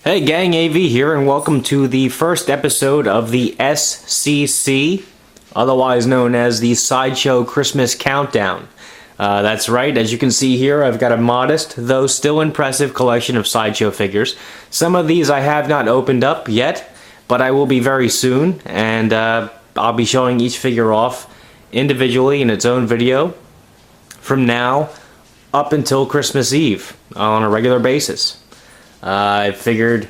Hey gang, AV here, and welcome to the first episode of the SCC, otherwise known as the Sideshow Christmas Countdown. That's right, as you can see here, I've got a modest, though still impressive collection of Sideshow figures. Some of these I have not opened up yet, but I will be very soon, and I'll be showing each figure off individually in its own video from now up until Christmas Eve on a regular basis. I figured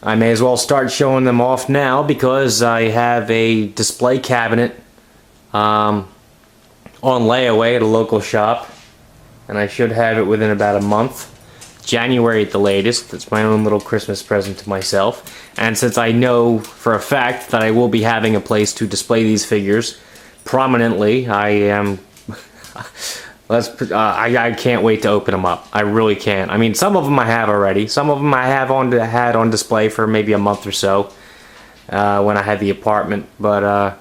I may as well start showing them off now because I have a display cabinet on layaway at a local shop, and I should have it within about a month. January at the latest. It's my own little Christmas present to myself. And since I know for a fact that I will be having a place to display these figures prominently, I am... I can't wait to open them up. I really can't. I mean, some of them I have already. Some of them I have had on display for maybe a month or so when I had the apartment. But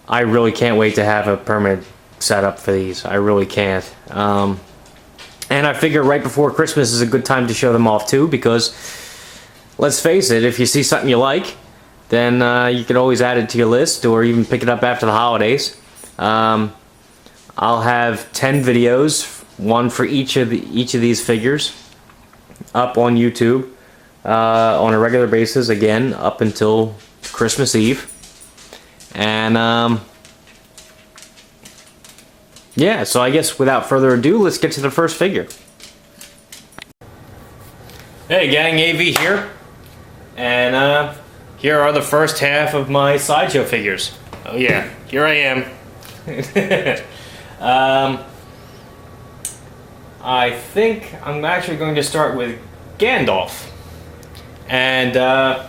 I really can't wait to have a permanent setup for these. I really can't. And I figure right before Christmas is a good time to show them off too, because let's face it, if you see something you like, then you can always add it to your list or even pick it up after the holidays. I'll have 10 videos, one for each of these figures, up on YouTube on a regular basis, again up until Christmas Eve. And yeah, so I guess without further ado, let's get to the first figure. Hey gang, AV here, and here are the first half of my Sideshow figures. Oh yeah, here I am. I think I'm actually going to start with Gandalf. And to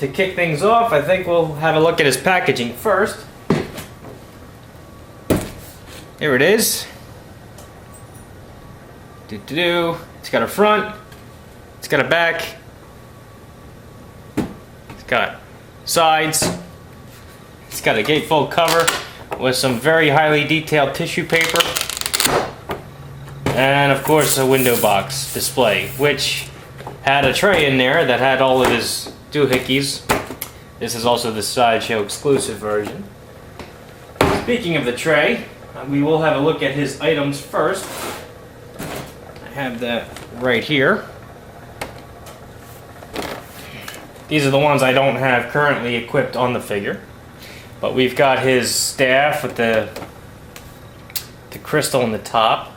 kick things off, I think we'll have a look at his packaging first. Here it is. It's got a front, it's got a back, it's got sides, it's got a gatefold cover with some very highly detailed tissue paper, and of course a window box display, which had a tray in there that had all of his doohickeys. This is also the Sideshow exclusive version. Speaking of the tray, we will have a look at his items first. I have that right here. These are the ones I don't have currently equipped on the figure. But we've got his staff with the crystal in the top.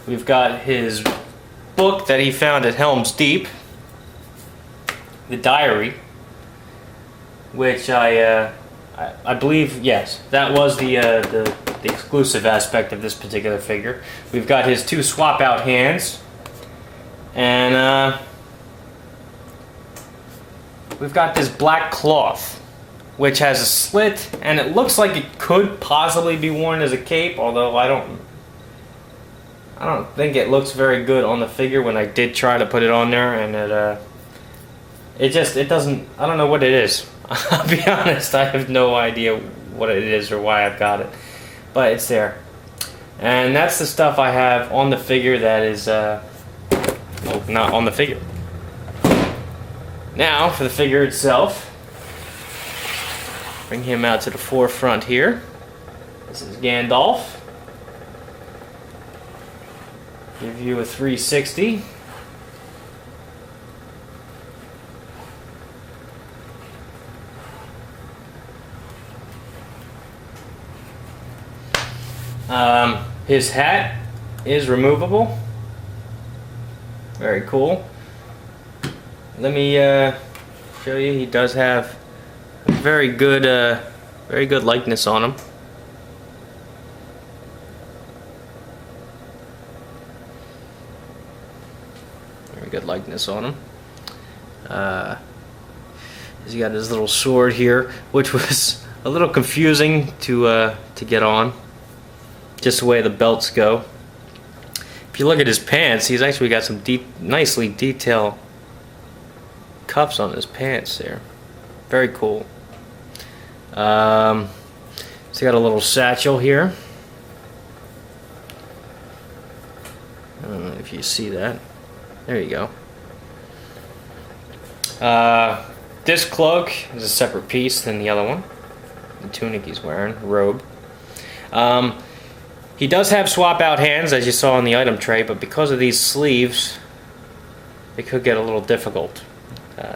We've got his book that he found at Helm's Deep, the diary, which I believe, yes, that was the exclusive aspect of this particular figure. We've got his two swap out hands, and we've got this black cloth, which has a slit, and it looks like it could possibly be worn as a cape, although I don't think it looks very good on the figure when I did try to put it on there, and it doesn't, I don't know what it is. I'll be honest, I have no idea what it is or why I've got it, but it's there. And that's the stuff I have on the figure that is, well, not on the figure. Now, for the figure itself, bring him out to the forefront here. This is Gandalf. Give you a 360. His hat is removable. Very cool. Let me show you. He does have very good likeness on him. Very good likeness on him. He's got his little sword here, which was a little confusing to get on, just the way the belts go. If you look at his pants, he's actually got some nicely detailed cuffs on his pants there. Very cool. So you got a little satchel here. I don't know if you see that. There you go. This cloak is a separate piece than the other one. The tunic he's wearing, robe. He does have swap out hands, as you saw on the item tray, but because of these sleeves, it could get a little difficult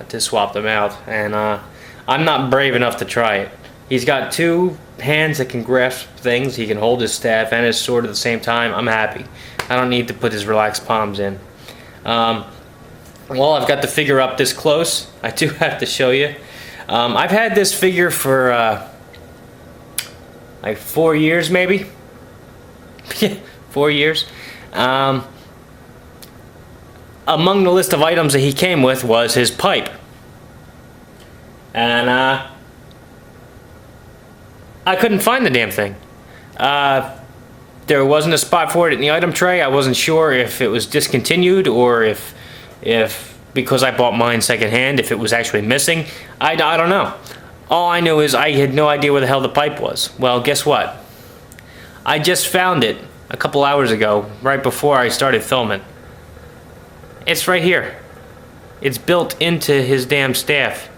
to swap them out, and I'm not brave enough to try it. He's got two hands that can grasp things. He can hold his staff and his sword at the same time. I'm happy. I don't need to put his relaxed palms in. Well, I've got the figure up this close. I do have to show you. I've had this figure for like 4 years, maybe. 4 years. Among the list of items that he came with was his pipe. And I couldn't find the damn thing. There wasn't a spot for it in the item tray. I wasn't sure if it was discontinued or if because I bought mine secondhand, if it was actually missing. I don't know. All I knew is I had no idea where the hell the pipe was. Well, guess what? I just found it a couple hours ago, right before I started filming. It's right here. It's built into his damn staff.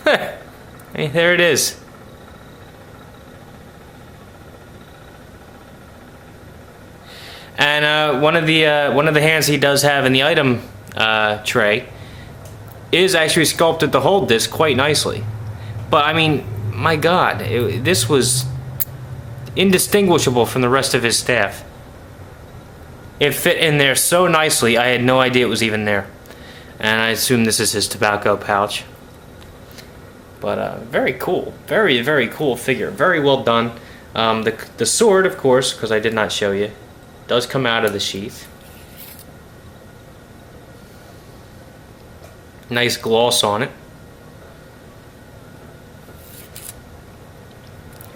Hey, there it is. And one of the hands he does have in the item tray is actually sculpted to hold this quite nicely. But I mean, my God, this was indistinguishable from the rest of his staff. It fit in there so nicely, I had no idea it was even there. And I assume this is his tobacco pouch. But very cool, very, very cool figure, very well done. The sword, of course, because I did not show you, does come out of the sheath. Nice gloss on it.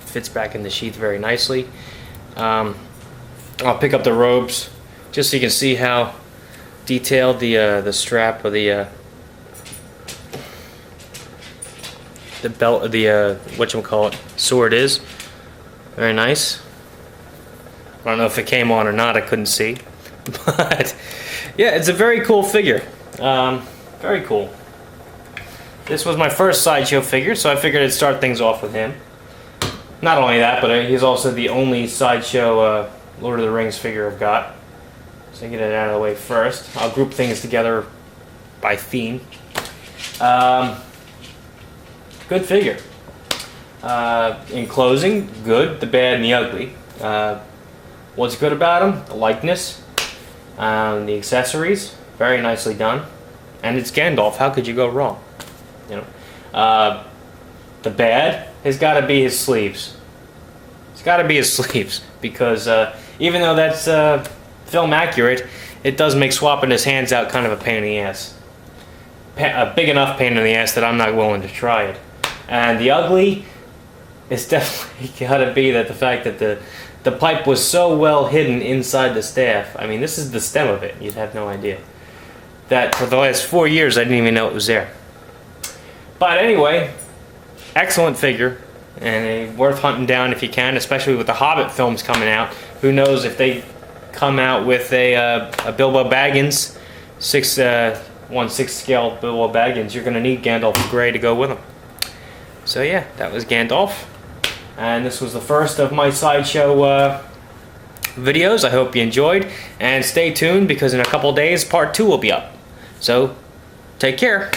Fits back in the sheath very nicely. I'll pick up the robes just so you can see how detailed the strap of the belt of the whatchamacallit sword is. Very nice. I don't know if it came on or not, I couldn't see. But yeah, it's a very cool figure. Very cool. This was my first Sideshow figure, so I figured I'd start things off with him. Not only that, but he's also the only Sideshow Lord of the Rings figure I've got. So I get it out of the way first. I'll group things together by theme. Good figure. In closing, good, the bad, and the ugly. What's good about him? The likeness, the accessories, very nicely done, and it's Gandalf. How could you go wrong? You know, the bad has got to be his sleeves. It's got to be his sleeves because even though that's film accurate, it does make swapping his hands out kind of a pain in the ass. A big enough pain in the ass that I'm not willing to try it. And the ugly, it's definitely got to be that the fact that the pipe was so well hidden inside the staff. I mean, this is the stem of it. You'd have no idea. That for the last 4 years, I didn't even know it was there. But anyway, excellent figure, and worth hunting down if you can, especially with the Hobbit films coming out. Who knows if they come out with a Bilbo Baggins, 1/6 scale Bilbo Baggins, you're going to need Gandalf Grey to go with him. So yeah, that was Gandalf. And this was the first of my Sideshow videos. I hope you enjoyed. And stay tuned because in a couple days, part 2 will be up. So, take care.